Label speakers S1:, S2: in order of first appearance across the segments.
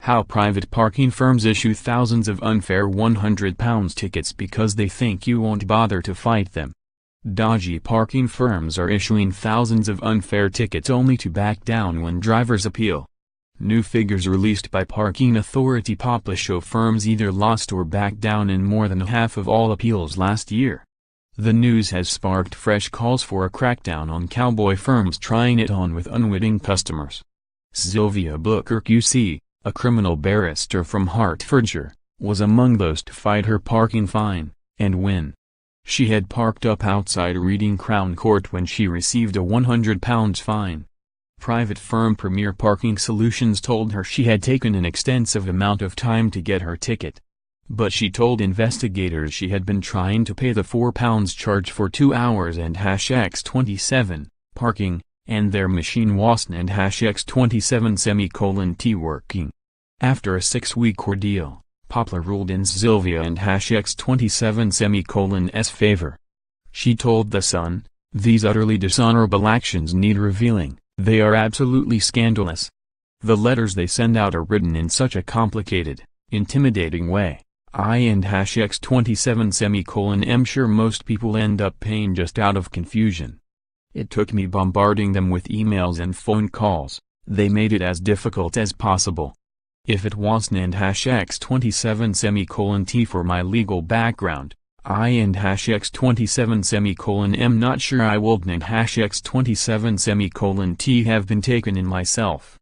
S1: How private parking firms issue thousands of unfair £100 tickets because they think you won't bother to fight them. Dodgy parking firms are issuing thousands of unfair tickets only to back down when drivers appeal. New figures released by parking authority Popla show firms either lost or backed down in more than half of all appeals last year. The news has sparked fresh calls for a crackdown on cowboy firms trying it on with unwitting customers. Szilvia Booker QC, a criminal barrister from Hertfordshire, was among those to fight her parking fine, and win. She had parked up outside Reading Crown Court when she received a £100 fine. Private firm Premier Parking Solutions told her she had taken an extensive amount of time to get her ticket. But she told investigators she had been trying to pay the £4 charge for 2 hours and #X27, parking, and their machine wasn't and #X27 working. After a 6-week ordeal, Popla ruled in Szilvia and #X27's favor. She told The Sun, "These utterly dishonorable actions need revealing. They are absolutely scandalous. The letters they send out are written in such a complicated, intimidating way. I and #X27 am sure most people end up paying just out of confusion. It took me bombarding them with emails and phone calls. They made it as difficult as possible. If it wasn't and #X27 for my legal background, I and #X27 am not sure I would and #X27 have been taken in myself.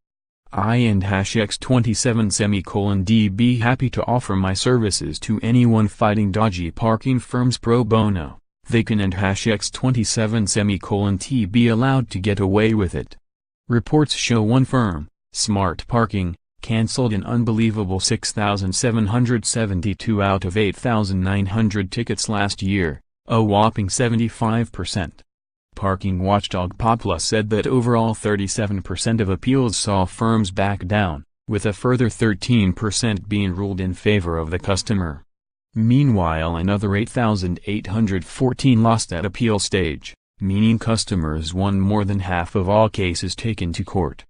S1: I and #X27 be happy to offer my services to anyone fighting dodgy parking firms pro bono. They can and #X27 be allowed to get away with it." Reports show one firm, Smart Parking, cancelled an unbelievable 6,772 out of 8,900 tickets last year, a whopping 75%. Parking watchdog Popla said that overall 37% of appeals saw firms back down, with a further 13% being ruled in favor of the customer. Meanwhile, another 8,814 lost at appeal stage, meaning customers won more than half of all cases taken to court.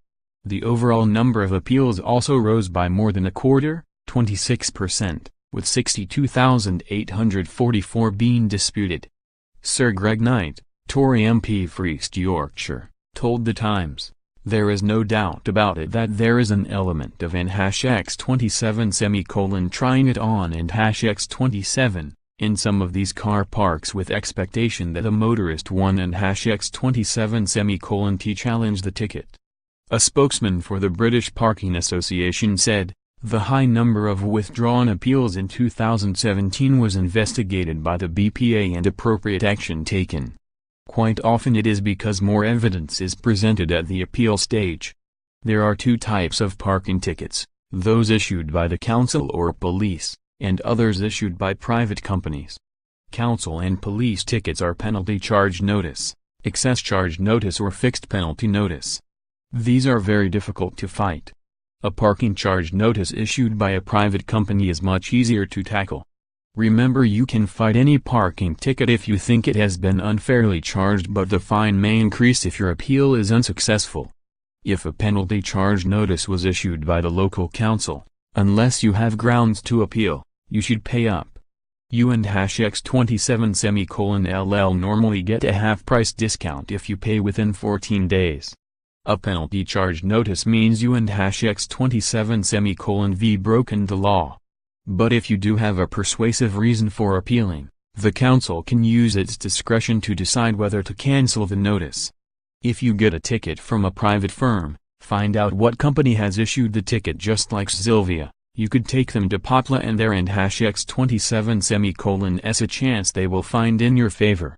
S1: The overall number of appeals also rose by more than a quarter, 26%, with 62,844 being disputed. Sir Greg Knight, Tory MP for East Yorkshire, told The Times, "There is no doubt about it that there is an element of an #X27 trying it on and #X27 in some of these car parks with expectation that a motorist won and #X27 challenge the ticket." A spokesman for the British Parking Association said, "The high number of withdrawn appeals in 2017 was investigated by the BPA and appropriate action taken. Quite often it is because more evidence is presented at the appeal stage. There are two types of parking tickets, those issued by the council or police, and others issued by private companies. Council and police tickets are penalty charge notice, excess charge notice or fixed penalty notice. These are very difficult to fight. A parking charge notice issued by a private company is much easier to tackle. Remember, you can fight any parking ticket if you think it has been unfairly charged, but the fine may increase if your appeal is unsuccessful. If a penalty charge notice was issued by the local council, unless you have grounds to appeal, you should pay up. You and #X27 normally get a half-price discount if you pay within 14 days. A penalty charge notice means you and #X27 broken the law. But if you do have a persuasive reason for appealing, the council can use its discretion to decide whether to cancel the notice. If you get a ticket from a private firm, find out what company has issued the ticket. Just like Szilvia, you could take them to Popla and there and #X27 a chance they will find in your favor.